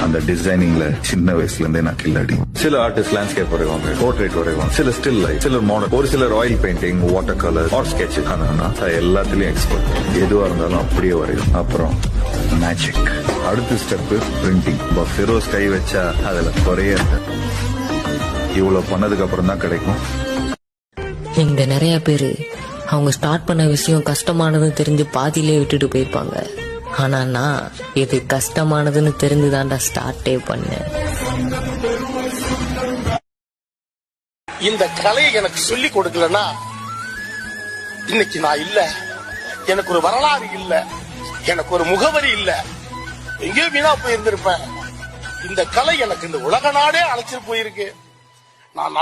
அந்த டிசைனிங்ல சின்ன வயசுல இருந்தே நான் கில்லாடி. சில ஆர்டிஸ்ட் லேண்ட்ஸ்கேப் வரைவாங்க, போர்ட்ரேட் வரைவாங்க, சில ஸ்டில் லைஃப், சிலர் மாடல், ஒரு சிலர் oil painting, water colour or sketch. ஆனா எல்லாத்துலயும் எக்ஸ்பர்ட். எதுவா இருந்தாலும் அப்படியே வரையும். அப்புறம் மேஜிக். அடுத்த ஸ்டெப் பிரிண்டிங். ஃபெரோஸ் கை வச்சா அதுல குறைய இவ்வளவு பண்ணதுக்கு அப்புறம் தான் கிடைக்கும். இங்க நிறைய பேரு அவங்க ஸ்டார்ட் பண்ண விஷயம் கஷ்டமானதுன்னு தெரிஞ்சு பாதியிலே விட்டுட்டு போயிருப்பாங்க. ஆனா நான் இது கஷ்டமானதுன்னு தெரிஞ்சுதான்டா ஸ்டார்டே பண்ணேன். இந்த கலையை எனக்கு சொல்லி கொடுக்கலன்னா இன்னைக்கு நான் இல்ல. எனக்கு ஒரு வரலாறு இல்ல, எனக்கு ஒரு முகவரி இல்ல, எங்கேயோ வீணா போயிருந்திருப்பேன். இந்த கலை எனக்கு இந்த உலக நாடே அழைச்சிட்டு போயிருக்கு. நான்